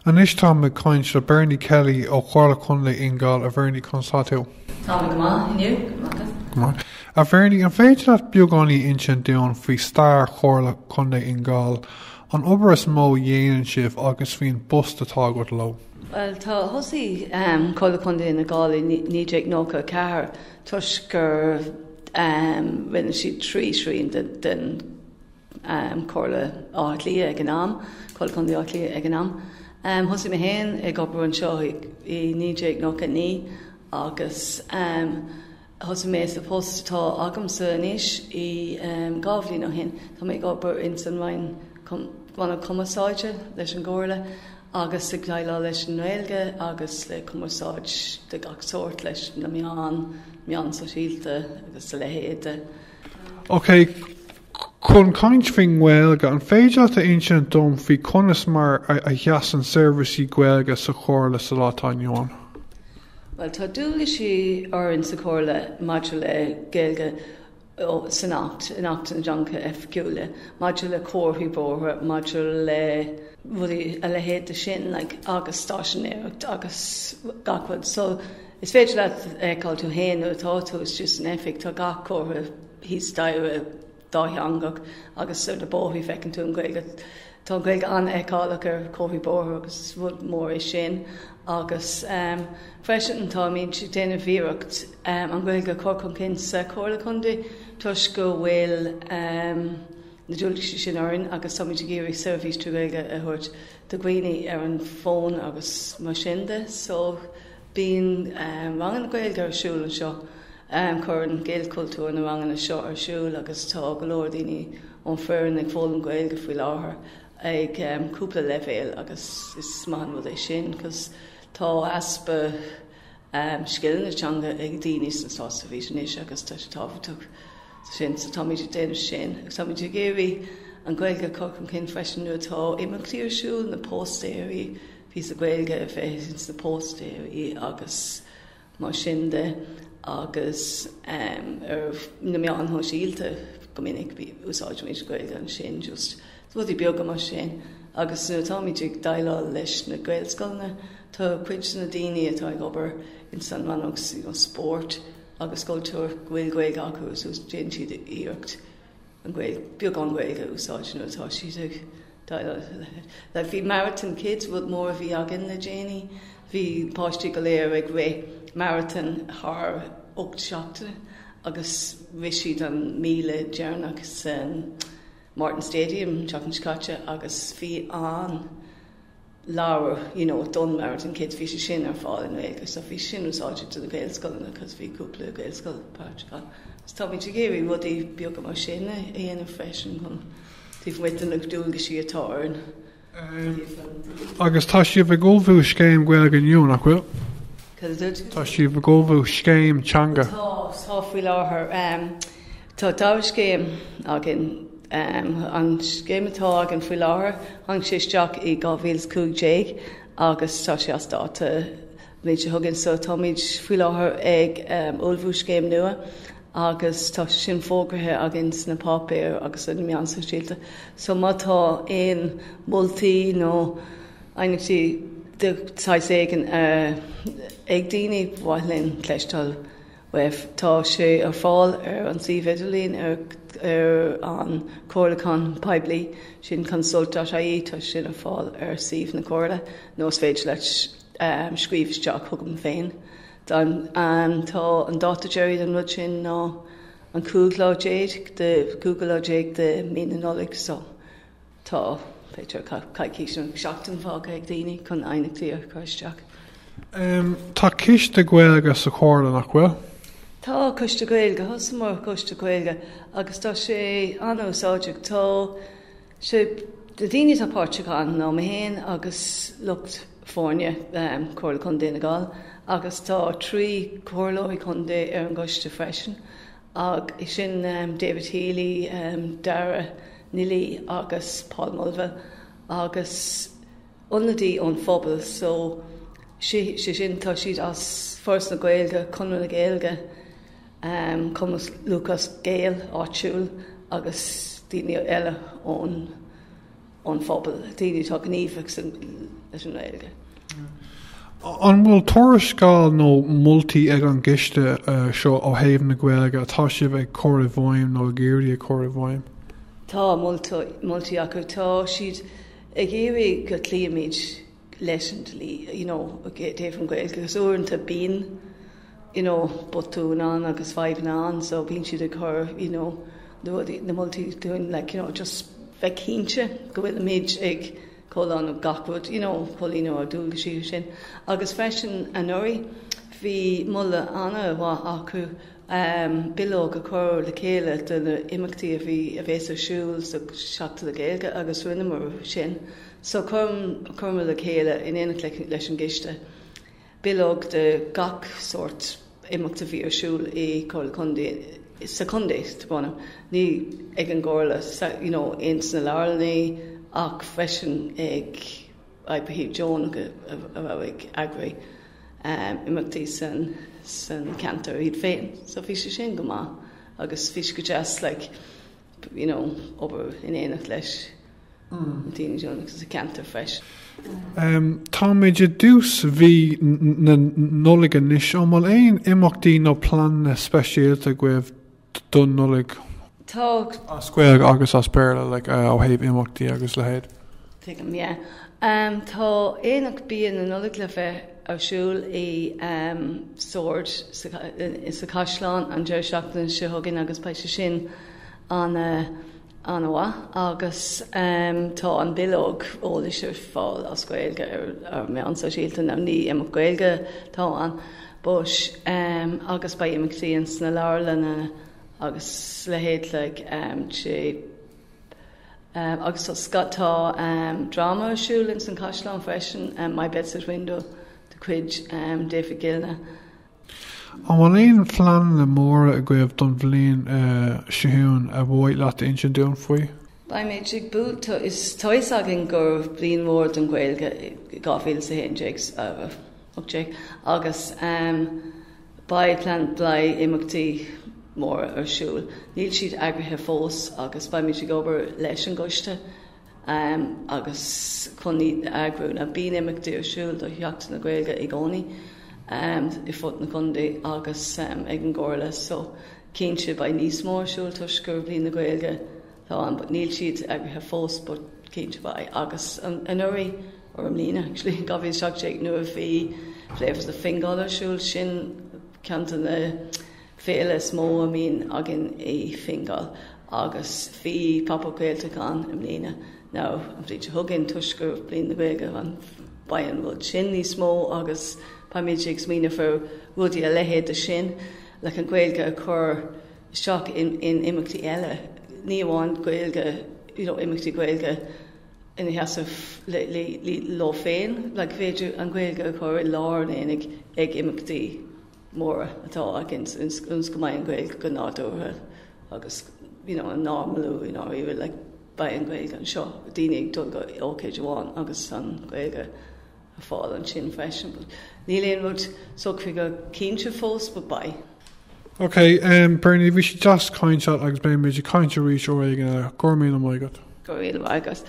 An is tá me coinse Bernie Kelly Oifigeach Cumarsáide Fhine Gall a Bernie constatú. Tá me inniu. A Bernie an féidir that beagání insin dún faoi star Chomhairle Contae Fhine Gall an obair mó dhéanann sibh agus bhíon bust atá go lo. Well, tá thosaí Chomhairle Contae Fhine Gall ní déag nócha ceathair tuis gur rinne siad trí den Chomhairle áitlia ag an am, Chomhairle Contae áitlia ag an am. Thosaí me héin ag obair an seo I ní déag nócha ní agus thosaí mé sa post tá agam sa níos I gábhlí nó hin, tá mé ag obair in san bhain bhainna Cumarsáide leis an Comhairle agus sa Gaeilge leis an Gaeilge agus le Cumarsáide de gach sort leis na meán sa síolte agus sa lehéide. Ok, chun caint faoin Gaeilge an féidir a insin dom faoi conas mar a cheasan seirbhísí Gaeilge sa Chorr sa látá inniuán. Well, tá dúla sí orann sa Chorr maidir le Gaeilge san acht an Janca Cúil, maidir le cóirthaí bóthair, maidir le bhí a lehéad sin agus stáisinéireacht agus gachfuid. So is féidir le cáil tú héin nó atá tú is just an effic tá gach cóirtha hís daire dátheangach agus sur de bóthaí fecinn tú an Gaeilge. Tá Gaeilge an eálaach ar cóirthaí bóthair agus bhd mór é sin. Agus freisin tá mín si déanamh bhíocht an Gaeilge Chorr chun cinn sa Chomhairle Contae tuis go bhfuil na dúiltí sin orann agus tá muid géirí seirbhís tú Gaeilge a thuirt do dhaoine ar an fón agus mar sin de, so bíonn rangan na Gaeilge ar siúil an seo chur an géalcultúr na rangan na seo ar siúil agus tá go leor daoine ón fearn ag fóil an Gaeilge faoi láthair ag cúpla leibhéal agus is maith bhfuil é sin, cos tá aspa scileanna teanga ag daoine san sásta bhí sin is agus tá sé tábhachtach sin sa tá muid déanamh sin. Agus tá muid géirí an Gaeilge Chorr chun cinn freisin nu atá imime clíorsúil na póstéirí hí sa Gaeilge a bheith na póstéirí agus mar sin de agus ar na meán ho síolte go minic úsáid muid Gaeilge an sin just bhd I beag mar sin agus tá muid ag daile leis na Gaelscoilne tá cuid na daoine atá ag obair in san managus sport agus cultúr bhfuil Gaeilge acu ús déan siad íocht an beag an Gaeilge úsáid nó atá siad ag daile. Le bhí marathon kids bhd mór a bhí agin na déanaí, bhí páistí go léir ag ré marathon th 8 seachtaine agus bhí siad an 1000 dearnach san Martin Stadium, Chapin Scotcha, agus bhí an Laurel, done marathon kids, bhí sé sin ar fáil in Gaeilge, so bhí sin úsáide to the Gaelscoilne, because bhí cúpla Gaelscoil páirteáil. So tá muid géirí bhd I beag mar sin a dhéanamh freisin chun tíh muitan ag dúilge sí atá orann. Agus tá siad bh ggóbhú scéim Gaeilge inniu nach bhfuil? Tá siad bh ggóbhú scéim teanga? Tá faoi láthair. Tá dábhar scéim agin an scéim atá agin faoi láthair hang sé isteach I 2015 agus tá sé as dáta méid sé thugann, so tá muid faoi láthair ag ullmhú scéim nua agus tá sin fógrathe agin sna pápéir agus in meán sa síolte. So má tá éon multaí nó ainití tá éigen ag daoine bhaithlinn cleistal webh tá sé ar fáil ar an Idirlín ar an Chomhairle Contae Fhine sin consult.ie tá sin ar fáil ar Steve na Chomhairle nó féidir leis scríbhsteach thugam féin. Tá an dáta Jerry an rud sin ná an cúgláéig de Google de Mhín Nollaig, so tá féidir caiiciisiún seachtain fág ag daoine chun ainmhtaí ar coisteach. Tá coiste Gaeilge sa Chomhairle nach bhfuil? Tá coiste Gaeilge, thosa mór coiste Gaeilge, agus tá sé anúsáideach tá sé de daoine tá páirteáin ná héin agus lucht fórne Chomhairle Contae Fhine Gall, agus tá 3 Chomhairle Contae ar an coiste freisin, ag sin David Healy, Dara Nili agus Paul Mulhuddart agus ionadí ón phobal, so sé sin tá siad as fós na Gaeilge chunú na Gaeilge Cumas Lucas Gael áitiúil agus daoine eile ón an phobal daoine tá gníomhach leis an Gaeilge. An bhfuil turas gáil nó multaí ag an giste seo ó thaobh na Gaeilge atá sibh ag Chorraigh bháim nó géirí a Chorraigh bháim? Tá multaí acu tá siad ag éirí go tlíimiid leis an dlí, taobh an Gaeilge agus uaireanta bín, botún an agus five an, so bín siad ag chur, na multaí doing just bheith cínte go bhfuil méid ag cóán ó gachwood, cholín ó dúil sí sin. Agus freisin an orí, bhí mulla anna bhá acu Bealach a Chorr le chéile do na imeachtaí a bhés ar siúil sa seachta le Gaeilge agus rinneamar sin. So chum le chéile in éanacht leis an giste. Bealach de gach sort imeachta bhí ar siúil i Chomhairle Contae secondéis tá bana. Ní ag an gComhairle, aons na Laurel ní ach freisin ag Ibrahim John a bheith ag agraí imeachtaí san cantar iad féin. So bhí sé sin go maith agus bhí go just obair in éanacht leis daoine John agus a cantar freis. Tá méidir dús bhí na Nollaig anis ó bhfuil éon imeachtaí nó plan speisialta goibh don Nollaig as Gaeilge agus as Bearla ó thaobh imeachtaí agus le héad. Tá éanaach bíon na Nollaig le bheith ar siúil i sord sa Caisleán an deir seachtain se thugann agus páise sin an bhá agus tá an Bealach ólis ar fáil as Gaeilge ar mé an síalta ná ní imeach Gaeilge tá an buis agus ba imeachtaí an sna Laurel agus le héad sé agus tá drama siúil in san Caisleán freisin My Bedside Window de chuid David Gilna. An bhfuil éon phlean le móra a goibh don bhliain siún a bhhaid leat inse dún faoi? Ba méid ag bú is tois agin gur bliain mór don Gaeilge 2016 agus ba plan blai imeachtaí mór ar siúil. Níl siad agrathe fós agus ba méid ag obair leis an coiste agus chuní agrú na bíon imeachtaí ar siúil do theachta na Gaeilge i gcónaí I fut na Contae agus ag an gComhairle, so cínte ba níos mór siúil tuisgur bliain na Gaeilge tá an, but níl siad agrathe fós, but cínte ba agus an uirí or am lína, actually, gabhíonn seach nua bhí léifs na Fingal ar siúil sin ceanta na féile smó a mín agin I Fingal agus bhí papa Gaeltachán am lína. Now, I'm thinking hugging tuisgur bliain na Gaeilge an bain bhfuil sin níos smó agus pa méid ag smína for rudí a lehéad a sin le an Gaeilge a chur seach in imeachtaí eile. Ní amháin Gaeilge, imeachtaí Gaeilge in heasamh lá féin, le féidir an Gaeilge a chur I lár éananig ag imeachtaí móra atá agin uns go mbeidh an Gaeilge go nádúrtha agus an námalú íbhfuil le ba an Gaeilge an seo daoine ag dul go ócéid amháin agus an Gaeilge a fáil an sin freisin. Ní léon rud sochfaí go cínte fós ba ba. Ok, Bernie, bhí sé just cáinte agus bé méidir cáinte rís ó éige Cúlmine am aigad. Go réal agus.